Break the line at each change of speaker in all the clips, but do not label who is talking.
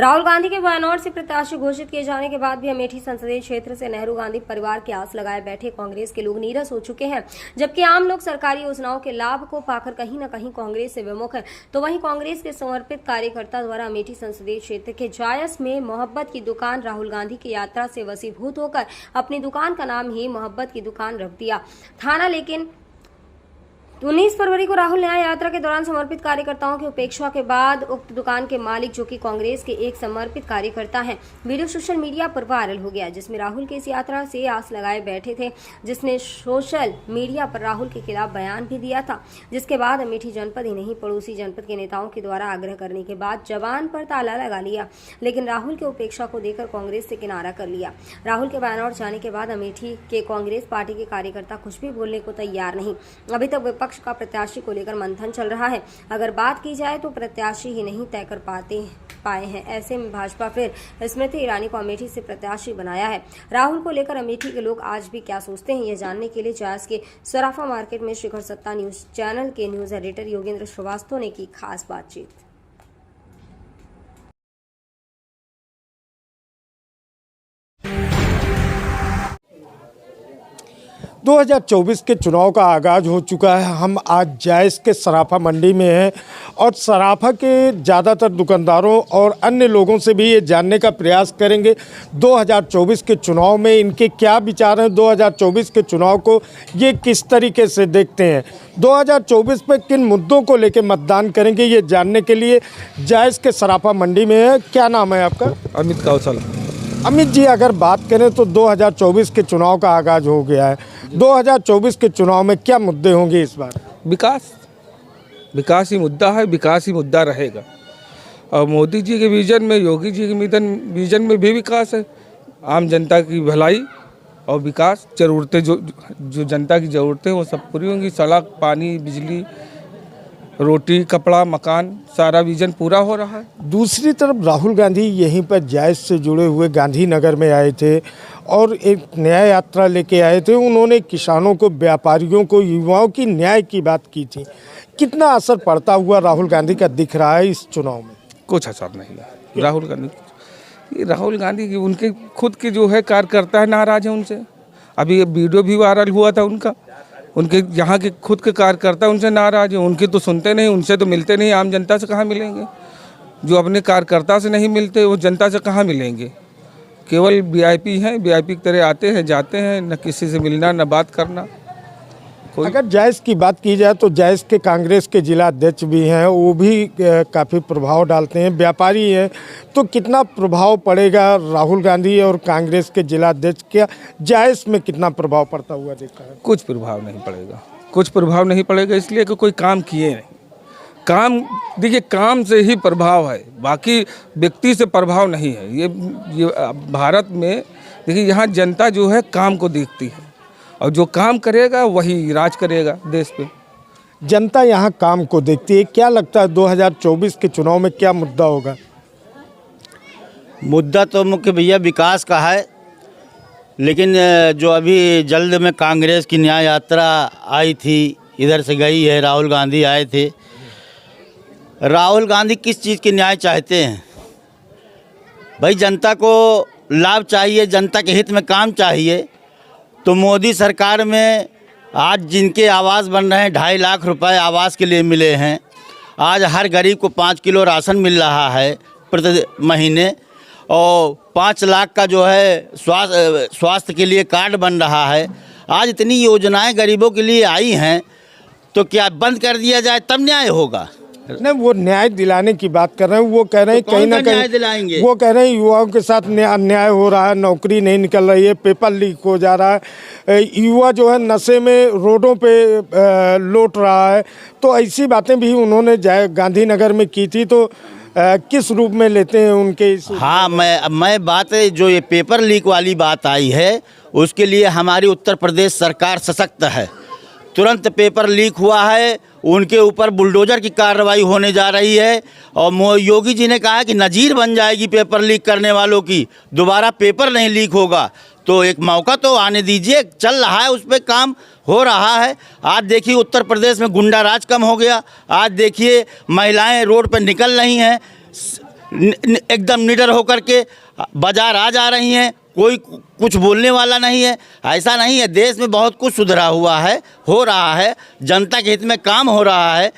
राहुल गांधी के वायनाड से प्रत्याशी घोषित किए जाने के बाद भी अमेठी संसदीय क्षेत्र से नेहरू गांधी परिवार की आस लगाए बैठे कांग्रेस के लोग नीरस हो चुके हैं। जबकि आम लोग सरकारी योजनाओं के लाभ को पाकर कहीं न कहीं कांग्रेस से विमुख है, तो वहीं कांग्रेस के समर्पित कार्यकर्ता द्वारा अमेठी संसदीय क्षेत्र के जायस में मोहब्बत की दुकान राहुल गांधी की यात्रा से वसीभूत होकर अपनी दुकान का नाम ही मोहब्बत की दुकान रख दिया थाना। लेकिन 19 फरवरी को राहुल न्याय यात्रा के दौरान समर्पित कार्यकर्ताओं की उपेक्षा के बाद उक्त दुकान के मालिक, जो कि कांग्रेस के एक समर्पित कार्यकर्ता हैं, वीडियो सोशल मीडिया पर वायरल हो गया, जिसमें राहुल के इस यात्रा से आस लगाए बैठे थे, जिसने सोशल मीडिया पर राहुल के खिलाफ बयान भी दिया था। जिसके बाद अमेठी जनपद ही नहीं, पड़ोसी जनपद के नेताओं के द्वारा आग्रह करने के बाद जबान पर ताला लगा लिया, लेकिन राहुल के उपेक्षा को देखकर कांग्रेस से किनारा कर लिया। राहुल के वायनाड जाने के बाद अमेठी के कांग्रेस पार्टी के कार्यकर्ता कुछ भी बोलने को तैयार नहीं। अभी तक विपक्ष का प्रत्याशी को लेकर मंथन चल रहा है। अगर बात की जाए तो प्रत्याशी ही नहीं तय कर पाए हैं। ऐसे में भाजपा फिर स्मृति ईरानी को अमेठी से प्रत्याशी बनाया है। राहुल को लेकर अमेठी के लोग आज भी क्या सोचते हैं, यह जानने के लिए जायस के सराफा मार्केट में शिखर सत्ता न्यूज चैनल के न्यूज एडिटर योगेंद्र श्रीवास्तव ने की खास बातचीत।
2024 के चुनाव का आगाज़ हो चुका है। हम आज जायस के सराफा मंडी में हैं और सराफा के ज़्यादातर दुकानदारों और अन्य लोगों से भी ये जानने का प्रयास करेंगे 2024 के चुनाव में इनके क्या विचार हैं, 2024 के चुनाव को ये किस तरीके से देखते हैं, 2024 में किन मुद्दों को लेकर मतदान करेंगे, ये जानने के लिए जायस के सराफा मंडी में है। क्या नाम है आपका?
अमित कौशल।
अमित जी, अगर बात करें तो 2024 के चुनाव का आगाज़ हो गया है। 2024 के चुनाव में क्या मुद्दे होंगे इस बार?
विकास ही मुद्दा है, विकास ही मुद्दा रहेगा। और मोदी जी के विजन में, योगी जी के विजन में भी विकास है। आम जनता की भलाई और विकास, ज़रूरतें जो जनता की ज़रूरतें वो सब पूरी होंगी। सड़क, पानी, बिजली, रोटी, कपड़ा, मकान, सारा विजन पूरा हो रहा है।
दूसरी तरफ राहुल गांधी यहीं पर जायस से जुड़े हुए गांधीनगर में आए थे और एक न्याय यात्रा लेके आए थे। उन्होंने किसानों को, व्यापारियों को, युवाओं की न्याय की बात की थी। कितना असर पड़ता हुआ राहुल गांधी का दिख रहा है इस चुनाव में?
कुछ असर नहीं है। राहुल गांधी की उनके खुद के जो है कार्यकर्ता है नाराज है उनसे। अभी ये वीडियो भी वायरल हुआ था उनके यहाँ के खुद के कार्यकर्ता उनसे नाराज हैं। उनकी तो सुनते नहीं, उनसे तो मिलते नहीं। आम जनता से कहाँ मिलेंगे? जो अपने कार्यकर्ता से नहीं मिलते वो जनता से कहाँ मिलेंगे? केवल वीआईपी हैं, वीआईपी की तरह आते हैं जाते हैं, न किसी से मिलना न बात करना।
अगर जायस की बात की जाए तो जायस के कांग्रेस के जिला अध्यक्ष भी हैं, वो भी काफ़ी प्रभाव डालते हैं, व्यापारी हैं, तो कितना प्रभाव पड़ेगा राहुल गांधी और कांग्रेस के जिला अध्यक्ष का जायस में कितना प्रभाव पड़ता हुआ देखा है?
कुछ प्रभाव नहीं पड़ेगा, कुछ प्रभाव नहीं पड़ेगा, इसलिए कि कोई काम किए नहीं। काम देखिए, काम से ही प्रभाव है, बाकी व्यक्ति से प्रभाव नहीं है। ये भारत में देखिए, यहाँ जनता जो है काम को देखती है और जो काम करेगा वही राज करेगा देश पे।
जनता यहाँ काम को देखती है। क्या लगता है 2024 के चुनाव में क्या मुद्दा होगा?
मुद्दा तो मुख्य भैया विकास का है, लेकिन जो अभी जल्द में कांग्रेस की न्याय यात्रा आई थी, इधर से गई है, राहुल गांधी आए थे। राहुल गांधी किस चीज़ की न्याय चाहते हैं? भाई जनता को लाभ चाहिए, जनता के हित में काम चाहिए। तो मोदी सरकार में आज जिनके आवास बन रहे हैं, 2.5 लाख रुपए आवास के लिए मिले हैं। आज हर गरीब को 5 किलो राशन मिल रहा है प्रति महीने, और 5 लाख का जो है स्वास्थ्य के लिए कार्ड बन रहा है। आज इतनी योजनाएं गरीबों के लिए आई हैं, तो क्या बंद कर दिया जाए तब न्याय होगा?
नहीं, वो न्याय दिलाने की बात कर रहे हैं। वो कह रहे हैं
तो
कहीं ना कहीं
दिलाएंगे।
वो कह रहे हैं युवाओं के साथ अन्याय हो रहा है, नौकरी नहीं निकल रही है, पेपर लीक हो जा रहा है, युवा जो है नशे में रोडों पे लौट रहा है। तो ऐसी बातें भी उन्होंने गांधीनगर में की थी। तो किस रूप में लेते हैं उनके
हाँ, मैं बात जो ये पेपर लीक वाली बात आई है, उसके लिए हमारी उत्तर प्रदेश सरकार सशक्त है। तुरंत पेपर लीक हुआ है, उनके ऊपर बुलडोजर की कार्रवाई होने जा रही है। और योगी जी ने कहा है कि नज़ीर बन जाएगी पेपर लीक करने वालों की, दोबारा पेपर नहीं लीक होगा। तो एक मौका तो आने दीजिए, चल रहा है, उस पर काम हो रहा है। आज देखिए उत्तर प्रदेश में गुंडा राज कम हो गया। आज देखिए महिलाएं रोड पर निकल रही हैं, एकदम निडर होकर के बाजार आ जा रही हैं, कोई कुछ बोलने वाला नहीं है। ऐसा नहीं है, देश में बहुत कुछ सुधरा हुआ है, हो रहा है, जनता के हित में काम हो रहा है,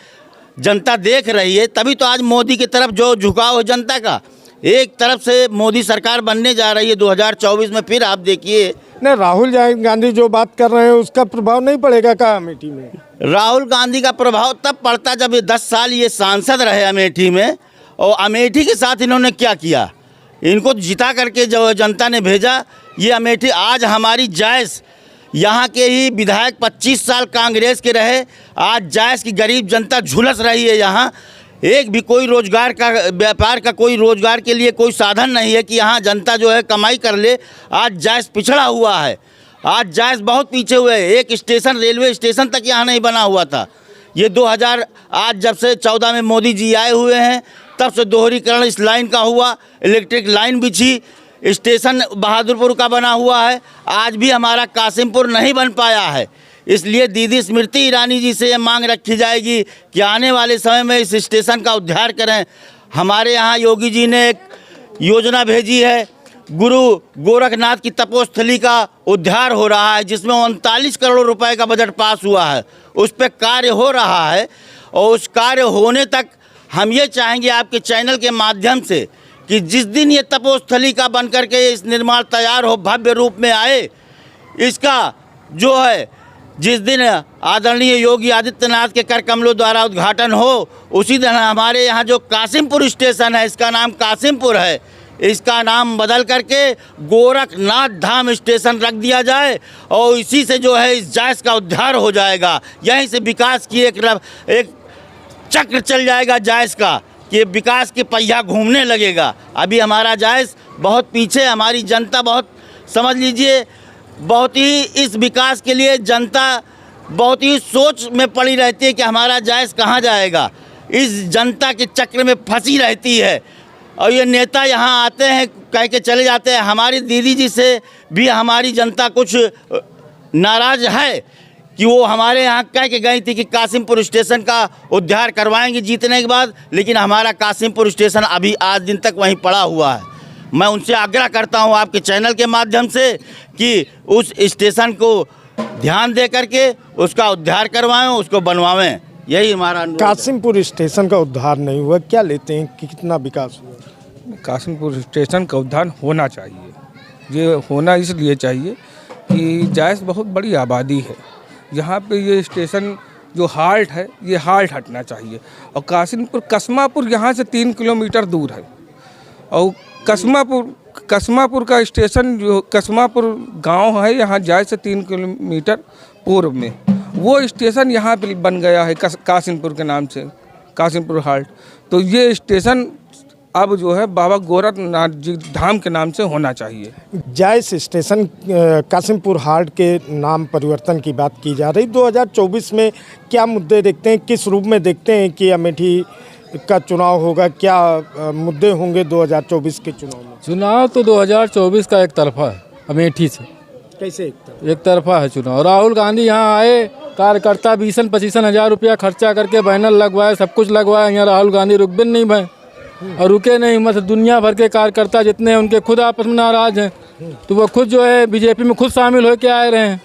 जनता देख रही है, तभी तो आज मोदी की तरफ जो झुकाव है जनता का। एक तरफ से मोदी सरकार बनने जा रही है 2024 में, फिर आप देखिए।
नहीं, राहुल गांधी जो बात कर रहे हैं उसका प्रभाव नहीं पड़ेगा क्या अमेठी में?
राहुल गांधी का प्रभाव तब पड़ता जब ये 10 साल ये सांसद रहे अमेठी में, और अमेठी के साथ इन्होंने क्या किया, इनको जिता करके जो जनता ने भेजा। ये अमेठी आज हमारी जायज़, यहाँ के ही विधायक 25 साल कांग्रेस के रहे, आज जायज़ की गरीब जनता झुलस रही है। यहाँ एक भी कोई रोजगार का, व्यापार का कोई रोजगार के लिए कोई साधन नहीं है कि यहाँ जनता जो है कमाई कर ले। आज जायज़ पिछड़ा हुआ है, आज जायज़ बहुत पीछे हुए है। एक स्टेशन, रेलवे स्टेशन तक यहाँ नहीं बना हुआ था। ये 2000 आज जब से 14 में मोदी जी आए हुए हैं, तब से दोहरीकरण इस लाइन का हुआ, इलेक्ट्रिक लाइन बिछी, स्टेशन बहादुरपुर का बना हुआ है। आज भी हमारा कासिमपुर नहीं बन पाया है। इसलिए दीदी स्मृति ईरानी जी से ये मांग रखी जाएगी कि आने वाले समय में इस स्टेशन का उद्धार करें। हमारे यहाँ योगी जी ने एक योजना भेजी है, गुरु गोरखनाथ की तपोस्थली का उद्धार हो रहा है, जिसमें 39 करोड़ रुपए का बजट पास हुआ है। उस पर कार्य हो रहा है, और उस कार्य होने तक हम ये चाहेंगे आपके चैनल के माध्यम से कि जिस दिन ये तपोस्थली का बन करके इस निर्माण तैयार हो, भव्य रूप में आए, इसका जो है जिस दिन आदरणीय योगी आदित्यनाथ के कर कमलों द्वारा उद्घाटन हो, उसी दिन हमारे यहाँ जो कासिमपुर स्टेशन है, इसका नाम कासिमपुर है, इसका नाम बदल करके गोरखनाथ धाम स्टेशन रख दिया जाए, और इसी से जो है इस जायज़ का उद्धार हो जाएगा। यहीं से विकास की एक चक्र चल जाएगा जायज़ का, कि विकास के पहिया घूमने लगेगा। अभी हमारा जायज़ बहुत पीछे, हमारी जनता बहुत, समझ लीजिए, बहुत ही इस विकास के लिए जनता बहुत ही सोच में पड़ी रहती है कि हमारा जायज़ कहाँ जाएगा। इस जनता के चक्र में फंसी रहती है, और ये नेता यहाँ आते हैं, कह के चले जाते हैं। हमारी दीदी जी से भी हमारी जनता कुछ नाराज़ है कि वो हमारे यहाँ कह के गई थी कि कासिमपुर स्टेशन का उद्धार करवाएंगे जीतने के बाद, लेकिन हमारा कासिमपुर स्टेशन अभी आज दिन तक वहीं पड़ा हुआ है। मैं उनसे आग्रह करता हूँ आपके चैनल के माध्यम से कि उस स्टेशन को ध्यान दे करके उसका उद्धार करवाएं, उसको बनवावें। यही हमारा अनुरोध है।
कासिमपुर स्टेशन का उद्धार नहीं हुआ, क्या लेते हैं कि कितना विकास हुआ?
कासिमपुर स्टेशन का उद्धार होना चाहिए। ये होना इसलिए चाहिए कि जायज़ बहुत बड़ी आबादी है, यहाँ पे ये स्टेशन जो हाल्ट है, ये हाल्ट हटना चाहिए। और कस्मापुर यहाँ से 3 किलोमीटर दूर है, और कस्मापुर का स्टेशन जो कस्मापुर गांव है, यहाँ जाए से 3 किलोमीटर पूर्व में वो स्टेशन यहाँ पे बन गया है कासिमपुर के नाम से, कासिमपुर हाल्ट। तो ये स्टेशन अब जो है बाबा गोरखनाथ जी धाम के नाम से होना चाहिए।
जायज़ स्टेशन कासिमपुर हाल्ट के नाम परिवर्तन की बात की जा रही। 2024 में क्या मुद्दे देखते हैं, किस रूप में देखते हैं कि अमेठी का चुनाव होगा, क्या मुद्दे होंगे 2024 के चुनाव में?
चुनाव तो 2024 का एक तरफा है अमेठी से।
कैसे
एक तरफा है चुनाव? राहुल गांधी यहाँ आए, कार्यकर्ता 20-25 हज़ार रुपया खर्चा करके बैनर लगवाए, सब कुछ लगवाया। यहाँ राहुल गांधी रुक भी नहीं भाई, और रुके नहीं। मतलब दुनिया भर के कार्यकर्ता जितने हैं उनके खुद आपस में नाराज हैं, तो वो खुद जो है बीजेपी में खुद शामिल होकर आए रहे हैं।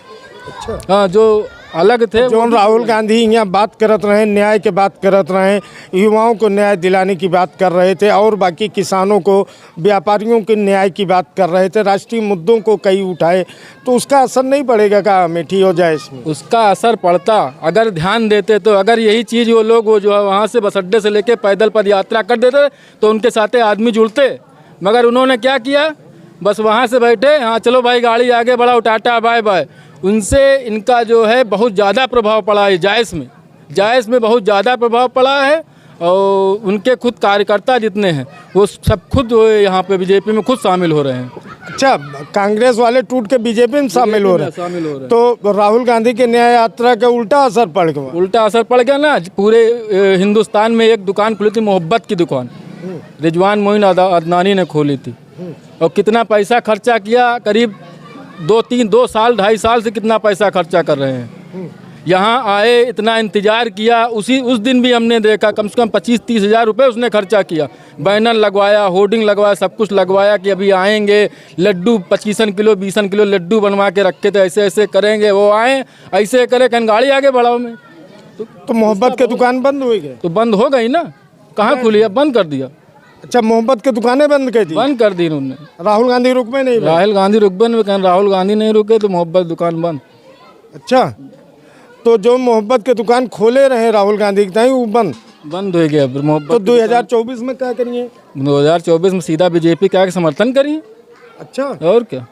अच्छा,
हाँ, जो अलग थे
जो राहुल गांधी यहाँ बात करत रहे, न्याय के बात करत रहे, युवाओं को न्याय दिलाने की बात कर रहे थे, और बाकी किसानों को, व्यापारियों के न्याय की बात कर रहे थे, राष्ट्रीय मुद्दों को कई उठाए, तो उसका असर नहीं पड़ेगा क्या अमेठी हो जाए इसमें?
उसका असर पड़ता अगर ध्यान देते। तो अगर यही चीज़ वो लोग वो जो है वहाँ से बस अड्डे से लेके पैदल पद यात्रा कर देते तो उनके साथ आदमी जुड़ते। मगर उन्होंने क्या किया, बस वहाँ से बैठे, हाँ चलो भाई गाड़ी आगे बढ़ाओ, टाटा बाय बाय। उनसे इनका जो है बहुत ज़्यादा प्रभाव पड़ा है जायज़ में बहुत ज़्यादा प्रभाव पड़ा है। और उनके खुद कार्यकर्ता जितने हैं वो सब खुद जो है यहाँ पे बीजेपी में खुद शामिल हो रहे हैं।
अच्छा, कांग्रेस वाले टूट के बीजेपी में शामिल हो रहे हैं, तो राहुल गांधी के न्याय यात्रा का उल्टा असर पड़ गया।
उल्टा असर पड़ गया ना। पूरे हिंदुस्तान में एक दुकान खुली थी, मोहब्बत की दुकान, रिजवान मोइन अदनानी ने खोली थी, और कितना पैसा खर्चा किया, करीब 2 साल 2.5 साल से कितना पैसा खर्चा कर रहे हैं। यहाँ आए, इतना इंतजार किया। उस दिन भी हमने देखा कम से कम 25-30 हज़ार रुपये उसने खर्चा किया, बैनर लगवाया, होर्डिंग लगवाया, सब कुछ लगवाया कि अभी आएंगे, लड्डू 25 किलो 20 किलो लड्डू बनवा के रखे थे, ऐसे ऐसे करेंगे। वो आए, ऐसे करे कन गाड़ी आगे बढ़ाओ में।
तो मोहब्बत की दुकान बंद हुई गई?
तो बंद हो गई ना, कहाँ खुली है? बंद कर दिया।
अच्छा, मोहब्बत की दुकानें बंद कर दी?
बंद कर दी इन्होंने।
राहुल गांधी रुक में नहीं?
राहुल गांधी रुक में कहीं राहुल गांधी नहीं रुके तो मोहब्बत दुकान बंद।
अच्छा, तो जो मोहब्बत की दुकान खोले रहे राहुल गांधी की वो बंद हो गया मोहब्बत। तो 2024 में क्या करिए?
2024 में सीधा बीजेपी का समर्थन करिए।
अच्छा,
और क्या?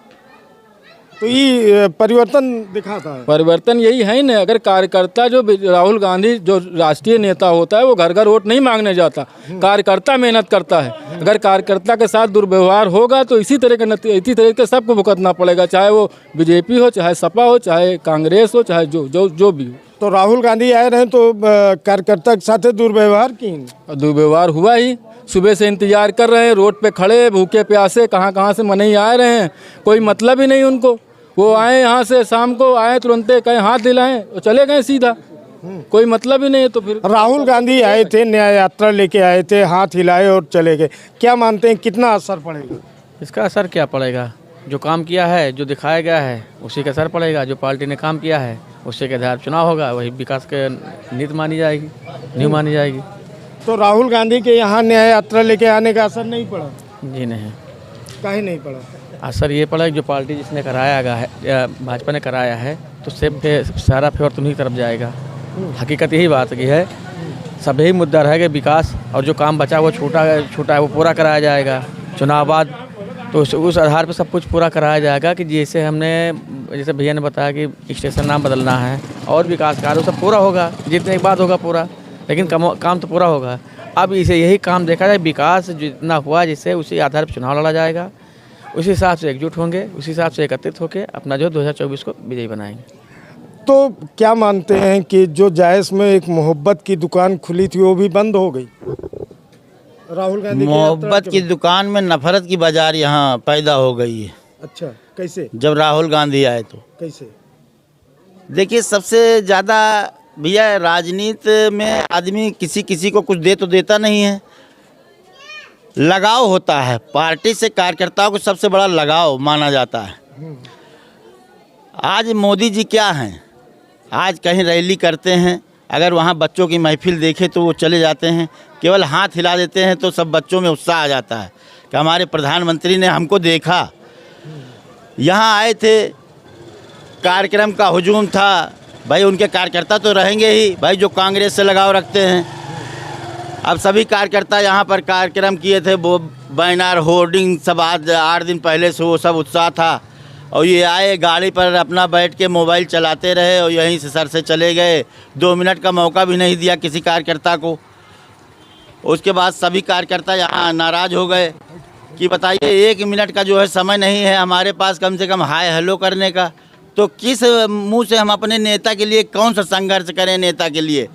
तो ये परिवर्तन दिखाता है।
परिवर्तन यही है ना, अगर कार्यकर्ता जो राहुल गांधी जो राष्ट्रीय नेता होता है वो घर घर वोट नहीं मांगने जाता, कार्यकर्ता मेहनत करता है। अगर कार्यकर्ता के साथ दुर्व्यवहार होगा तो इसी तरह के सबको भुगतना पड़ेगा, चाहे वो बीजेपी हो, चाहे सपा हो, चाहे कांग्रेस हो, चाहे जो भी हो।
तो राहुल गांधी आए रहे तो कार्यकर्ता के साथ दुर्व्यवहार की?
दुर्व्यवहार हुआ ही। सुबह से इंतजार कर रहे हैं, रोड पे खड़े भूखे प्यासे, कहाँ से मनई आ रहे हैं, कोई मतलब ही नहीं उनको। वो आए यहाँ से, शाम को आए, तुरंत कहीं हाथ दिलाएं और चले गए सीधा, कोई मतलब ही नहीं है। तो फिर
राहुल गांधी आए थे, न्याय यात्रा लेके आए थे, हाथ हिलाए और चले गए, क्या मानते हैं कितना असर पड़ेगा?
इसका असर क्या पड़ेगा? जो काम किया है, जो दिखाया गया है, उसी का असर पड़ेगा। जो पार्टी ने काम किया है उसी के आधार चुनाव होगा, वही विकास के नीति मानी जाएगी, नींव मानी जाएगी।
तो राहुल गांधी के यहाँ न्याय यात्रा लेके आने का असर नहीं पड़ा?
जी नहीं।
काहे नहीं पड़ा?
असर ये पड़ा कि जो पार्टी जिसने कराया गया है, भाजपा ने कराया है, तो सारा फेवर तो उन्हीं की तरफ जाएगा। हकीकत यही बात की है, सब यही मुद्दा रहेगा विकास, और जो काम बचा वो छूटा है वो पूरा कराया जाएगा चुनाव बाद। तो उस आधार पर सब कुछ पूरा कराया जाएगा कि जैसे भैया ने बताया कि स्टेशन नाम बदलना है और विकास कार्य सब पूरा होगा, जितने बाद होगा पूरा, लेकिन काम तो पूरा होगा। अब इसे यही काम देखा जाए, विकास जितना हुआ जिससे उसी आधार पर चुनाव लड़ा जाएगा, उसी हिसाब से एकजुट होंगे, उसी हिसाब से एकत्रित होकर अपना जो 2024 को विजयी बनाएंगे।
तो क्या मानते हैं कि जो जायस में एक मोहब्बत की दुकान खुली थी वो भी बंद हो गई? राहुल गांधी
मोहब्बत की दुकान में नफरत की बाजार यहाँ पैदा हो गई है।
अच्छा, कैसे?
जब राहुल गांधी आए तो
कैसे?
देखिए, सबसे ज़्यादा भैया राजनीति में आदमी किसी को कुछ दे तो देता नहीं है, लगाव होता है। पार्टी से कार्यकर्ताओं को सबसे बड़ा लगाव माना जाता है। आज मोदी जी क्या हैं, आज कहीं रैली करते हैं, अगर वहाँ बच्चों की महफिल देखे तो वो चले जाते हैं, केवल हाथ हिला देते हैं तो सब बच्चों में उत्साह आ जाता है कि हमारे प्रधानमंत्री ने हमको देखा। यहाँ आए थे, कार्यक्रम का हुजूम था, भाई उनके कार्यकर्ता तो रहेंगे ही भाई जो कांग्रेस से लगाव रखते हैं। अब सभी कार्यकर्ता यहाँ पर कार्यक्रम किए थे, वो बैनर होर्डिंग सब आज 8 दिन पहले से वो सब उत्साह था, और ये आए गाड़ी पर अपना बैठ के मोबाइल चलाते रहे और यहीं से सर से चले गए। 2 मिनट का मौका भी नहीं दिया किसी कार्यकर्ता को। उसके बाद सभी कार्यकर्ता यहाँ नाराज़ हो गए कि बताइए 1 मिनट का जो है समय नहीं है हमारे पास कम से कम हाय हेलो करने का, तो किस मुंह से हम अपने नेता के लिए कौन सा संघर्ष करें? नेता के लिए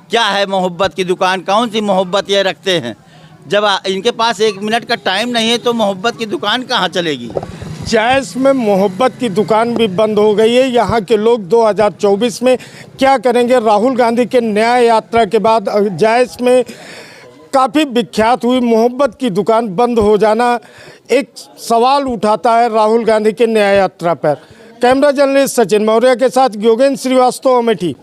क्या है मोहब्बत की दुकान? कौन सी मोहब्बत ये रखते हैं? जब इनके पास 1 मिनट का टाइम नहीं है तो मोहब्बत की दुकान कहाँ चलेगी?
जायस में मोहब्बत की दुकान भी बंद हो गई है। यहाँ के लोग 2024 में क्या करेंगे? राहुल गांधी के न्याय यात्रा के बाद जायस में काफ़ी विख्यात हुई मोहब्बत की दुकान बंद हो जाना एक सवाल उठाता है राहुल गांधी के न्याय यात्रा पर। कैमरा जर्नलिस्ट सचिन मौर्य के साथ योगेंद्र श्रीवास्तव, अमेठी।